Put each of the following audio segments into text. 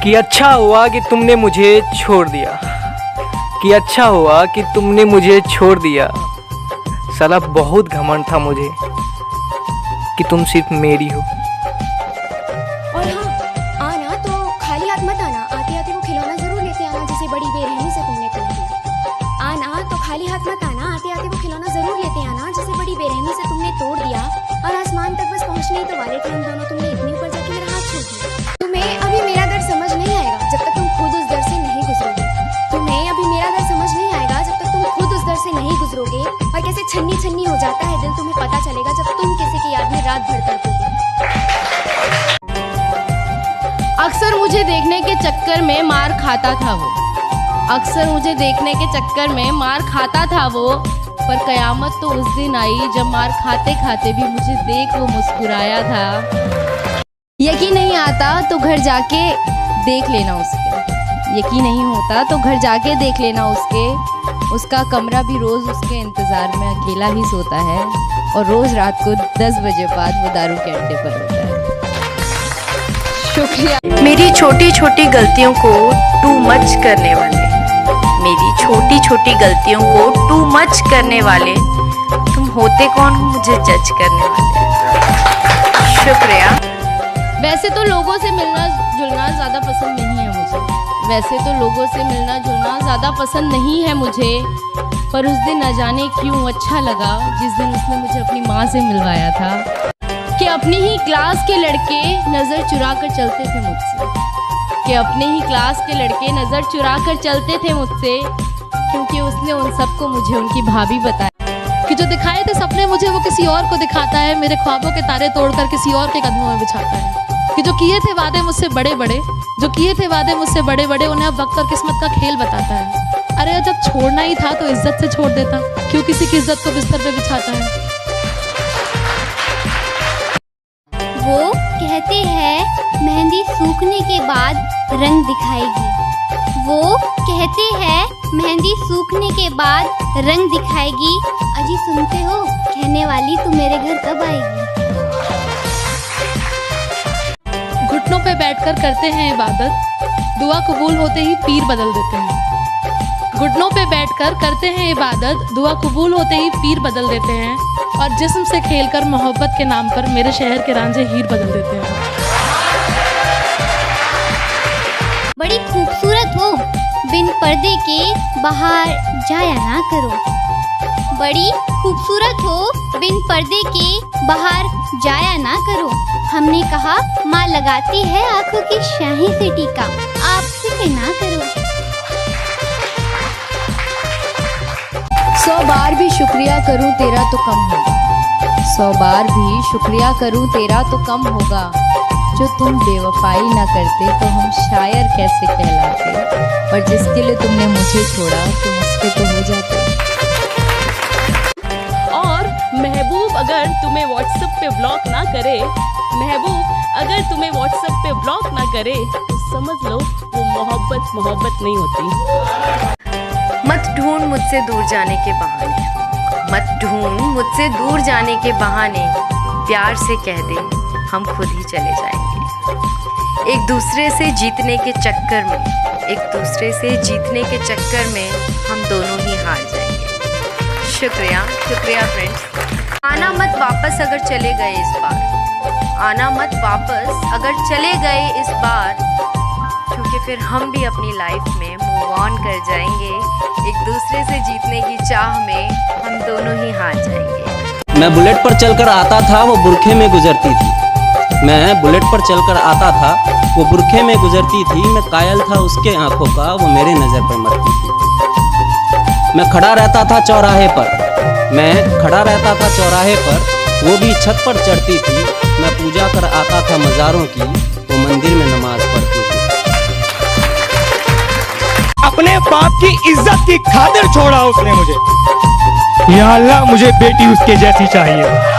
कि अच्छा हुआ कि तुमने मुझे छोड़ दिया, कि अच्छा हुआ कि तुमने मुझे छोड़ दिया। साला बहुत घमंड था मुझे कि तुम सिर्फ मेरी हो। और हाँ, आना तो खाली हाथ मत आना, आते आते वो खिलौना जरूर लेते आना जिसे बड़ी बेरहमी से तुमने तोड़ दिया। आना तो खाली हाथ मत आना, आते आते वो खिलौना जरूर लेते आना जिसे बड़ी बेरहमी से तुमने तोड़ दिया। और आसमान तक बस पहुंचने ही तो वाले थे हम दोनों, तुमने इतनी ऊपर जाके मेरा हाथ छोड़ दिया। तुम्हें अभी मेरा दर्द समझ नहीं आएगा जब तक तुम खुद उस दर्द से नहीं गुजरोगे। तुम्हें अभी मेरा दर्द समझ नहीं आएगा जब तक तुम खुद उस दर्द से नहीं गुजरोगे। और कैसे छन्नी छन्नी हो जाता है दिल, तुम्हें पता चलेगा जब तुम किसी की याद में रात भर तड़पोगे। अक्सर मुझे देखने के चक्कर में मार खाता था वो, अक्सर मुझे देखने के चक्कर में मार खाता था वो। पर कयामत तो उस दिन आई जब मार खाते खाते भी मुझे देख वो मुस्कुराया था। यकीन नहीं आता तो घर जाके देख लेना उसके, यकीन नहीं होता तो घर जाके देख लेना उसके। उसका कमरा भी रोज़ उसके इंतज़ार में अकेला ही सोता है और रोज़ रात को 10 बजे बाद वो दारू के अड्डे पर होता है। शुक्रिया। मेरी छोटी छोटी गलतियों को टू मच करने वाले, मेरी छोटी छोटी गलतियों को टू मच करने वाले, तुम होते कौन हो मुझे जज करने वाले। शुक्रिया। वैसे तो लोगों से मिलना जुलना ज़्यादा पसंद नहीं है मुझे, वैसे तो लोगों से मिलना जुलना ज़्यादा पसंद नहीं है मुझे। पर उस दिन न जाने क्यों अच्छा लगा जिस दिन उसने मुझे अपनी माँ से मिलवाया था कि अपनी ही क्लास के लड़के नज़र चुरा कर चलते थे मुझसे, कि अपने ही क्लास के लड़के नज़र चुरा कर चलते थे मुझसे, क्योंकि उसने उन सबको मुझे उनकी भाभी बताया कि जो दिखाए थे सपने मुझे वो किसी और को दिखाता है, मेरे ख्वाबों के तारे तोड़कर किसी और के कदमों में बिछाता है। कि जो किए थे वादे मुझसे बड़े बड़े, जो किए थे वादे मुझसे बड़े बड़े, उन्हें अब वक्त और किस्मत का खेल बताता है। अरे जब छोड़ना ही था तो इज्जत से छोड़ देता, क्यों किसी की इज्जत को बिस्तर पे बिछाता है। वो कहते हैं मेहंदी सूखने के बाद रंग दिखाएगी, वो कहते हैं मेहंदी सूखने के बाद रंग दिखाएगी। अजी सुनते हो, कहने वाली तू मेरे घर कब आएगी। घुटनों पे बैठकर करते हैं इबादत, दुआ कबूल होते ही पीर बदल देते हैं। घुटनों पे बैठकर करते हैं इबादत, दुआ कबूल होते ही पीर बदल देते हैं। और जिस्म से खेलकर मोहब्बत के नाम पर मेरे शहर के रांझे हीर बदल देते हैं। बड़ी खूबसूरत हो, बिन पर्दे के बाहर जाया ना करो। बड़ी खूबसूरत हो, बिन पर्दे के बाहर जाया ना करो। हमने कहा माँ लगाती है आंखों की शाही से टीका, आप फिक्र ना करो। 100 बार भी शुक्रिया करूं तेरा तो कम होगा, 100 बार भी शुक्रिया करूं तेरा तो कम होगा। जो तुम बेवफाई ना करते तो हम शायर कैसे कहलाते, और जिसके लिए तुमने मुझे छोड़ा तुम उसके तो हो जाते। और महबूब अगर तुम्हें व्हाट्सएप पे ब्लॉक ना करे, महबूब अगर तुम्हें व्हाट्सएप पे ब्लॉक ना करे, तो समझ लो वो मोहब्बत नहीं होती। मत ढूंढ मुझसे दूर जाने के बहाने, मत ढूंढ मुझसे दूर जाने के बहाने, प्यार से कह दे हम खुद ही चले जाएंगे। एक दूसरे से जीतने के चक्कर में, एक दूसरे से जीतने के चक्कर में हम दोनों ही हार जाएंगे। शुक्रिया, शुक्रिया फ्रेंड्स। आना मत वापस अगर चले गए इस बार, आना मत वापस अगर चले गए इस बार, क्योंकि फिर हम भी अपनी लाइफ में मूव ऑन कर जाएंगे। एक दूसरे से जीतने की चाह में हम दोनों ही हार जाएंगे। मैं बुलेट पर चलकर आता था, वो बुरखे में गुजरती थी। मैं बुलेट पर चलकर आता था, वो बुरखे में गुजरती थी। मैं कायल था उसके आंखों का, वो मेरे नज़र पर मरती थी। मैं खड़ा रहता था चौराहे पर, मैं खड़ा रहता था चौराहे पर, वो भी छत पर चढ़ती थी। मैं पूजा कर आता था मज़ारों की, वो मंदिर में नमाज पढ़ती थी। अपने बाप की इज्जत की खातिर छोड़ा उसने मुझे। या अल्लाह, मुझे बेटी उसके जैसी चाहिए।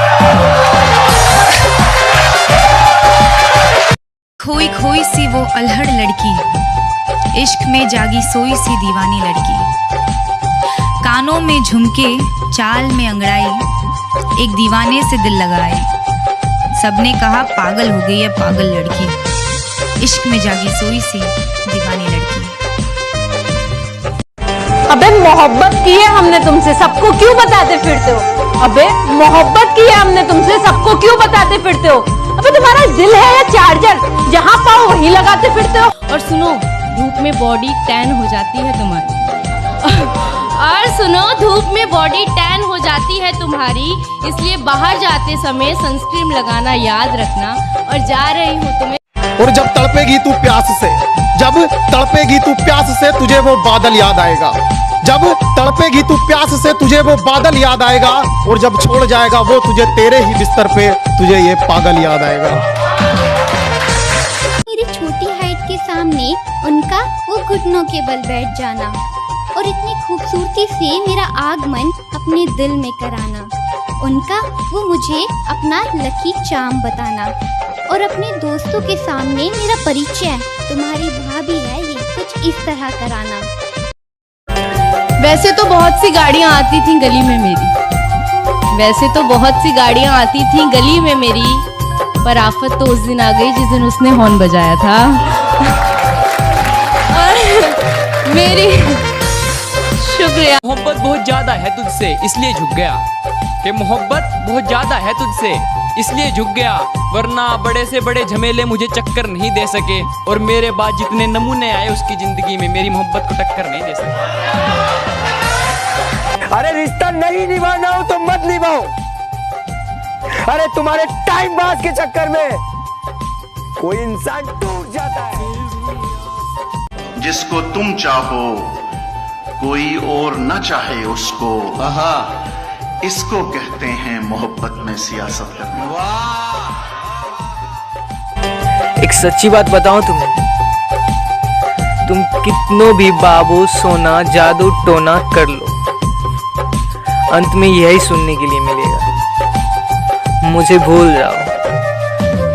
खोई खोई सी वो अल्हड़ लड़की, इश्क में जागी सोई सी दीवानी लड़की। कानों में झुमके, चाल में अंगड़ाई, एक दीवाने से दिल लगाए। सबने कहा पागल हो गई है पागल लड़की। इश्क में जागी सोई सी दीवानी लड़की। अबे मोहब्बत की है हमने तुमसे, सबको क्यों बताते फिरते हो? अबे मोहब्बत की है हमने तुमसे, सबको क्यों बताते फिरते हो? अबे तुम्हारा दिल है या चार्जर, जहाँ पाओ वहीं लगाते फिरते हो? और सुनो, धूप में बॉडी टैन हो जाती है तुम्हारी। और सुनो, धूप में बॉडी टैन हो जाती है तुम्हारी, इसलिए बाहर जाते समय सनस्क्रीन लगाना याद रखना। और जा रही हूँ तुम्हें। और जब तड़पेगी तू प्यास से, जब तड़पेगी तू प्यास से तुझे वो बादल याद आएगा। जब तड़पेगी तू प्यास से तुझे वो बादल याद आएगा। और जब छोड़ जाएगा वो तुझे तेरे ही बिस्तर पे तुझे ये पागल याद आएगा। मेरी छोटी हाइट के सामने उनका वो घुटनों के बल बैठ जाना और इतनी खूबसूरती से मेरा आगमन अपने दिल में कराना। उनका वो मुझे अपना लकी चार्म बताना और अपने दोस्तों के सामने मेरा परिचय तुम्हारी भाभी है ये कुछ इस तरह कराना। वैसे तो बहुत सी गाड़ियाँ आती थी गली में मेरी, वैसे तो बहुत सी गाड़ियाँ आती थी गली में मेरी, पर आफत तो उस दिन आ गई जिस दिन उसने हॉर्न बजाया था। और मेरी शुक्रिया। मोहब्बत बहुत ज्यादा है तुझसे इसलिए झुक गया, कि मोहब्बत बहुत ज्यादा है तुझसे इसलिए झुक गया, वरना बड़े से बड़े झमेले मुझे चक्कर नहीं दे सके। और मेरे बाद जितने नमूने आए उसकी जिंदगी में मेरी मोहब्बत को टक्कर नहीं दे सके। अरे रिश्ता नहीं निभाना हो तो मत निभाओ। अरे तुम्हारे टाइम पास के चक्कर में कोई इंसान टूट जाता है। जिसको तुम चाहो कोई और न चाहे उसको, इसको कहते हैं मोहब्बत में सियासत करना। एक सच्ची बात बताऊं तुम्हें, तुम कितनों भी बाबू सोना जादू टोना कर लो, अंत में यही सुनने के लिए मिलेगा, मुझे भूल जाओ,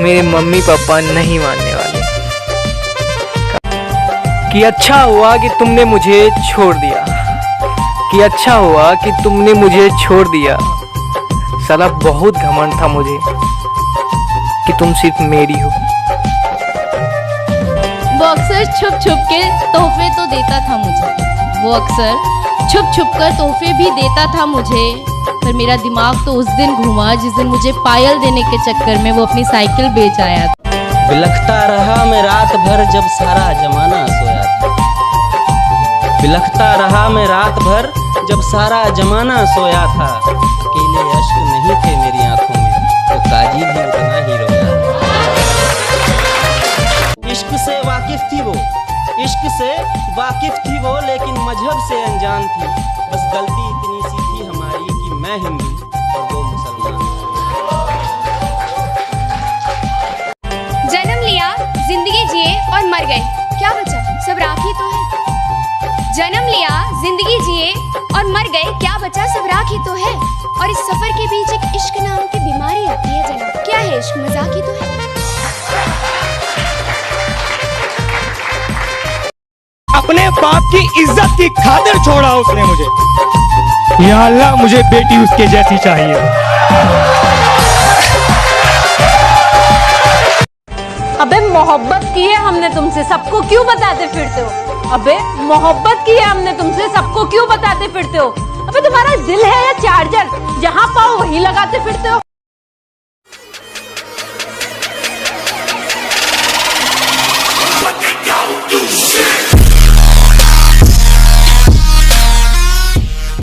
मेरे मम्मी पापा नहीं मानने वाले। कि अच्छा हुआ कि तुमने मुझे छोड़ दिया, कि अच्छा हुआ कि तुमने मुझे छोड़ दिया। साला बहुत घमंड था मुझे कि तुम सिर्फ मेरी हो। वो अक्सर छुप छुप के तोहफे तो देता था मुझे, वो अक्सर छुप छुप कर तोहफे भी देता था मुझे, पर मेरा दिमाग तो उस दिन घूमा जिस दिन मुझे पायल देने के चक्कर में वो अपनी साइकिल बेच आया था। बिलखता रहा मैं रात भर जब सारा जमाना सोया था, बिलखता रहा मैं रात भर जब सारा जमाना सोया था। अकेले अश्क नहीं थे मेरी आंखों में, तो काजी भी उतना ही रोया। इश्क से वाकिफ थी वो, इश्क से वाकिफ थी वो, लेकिन मजहब से अनजान थी। बस गलती इतनी सी थी हमारी कि मैं हिंदू और वो मुसलमान। जन्म लिया, जिंदगी जिए और मर गए, क्या बचा? सब राख ही तो है। जन्म लिया, जिंदगी जिए और मर गए, क्या बचा? सब राख ही तो है। और इस सफर के बीच एक इश्क नाम की बीमारी आती है जनाब। क्या है इश्क? मजाक ही तो है। अपने बाप की इज्जत की खातिर छोड़ा उसने मुझे। या अल्लाह मुझे बेटी उसके जैसी चाहिए। अबे मोहब्बत की है हमने तुमसे, सबको क्यों बताते फिरते हो? अबे मोहब्बत की है हमने तुमसे, सबको क्यों बताते फिरते हो? अबे तुम्हारा दिल है या चार्जर, जहाँ पाओ वहीं लगाते फिरते हो?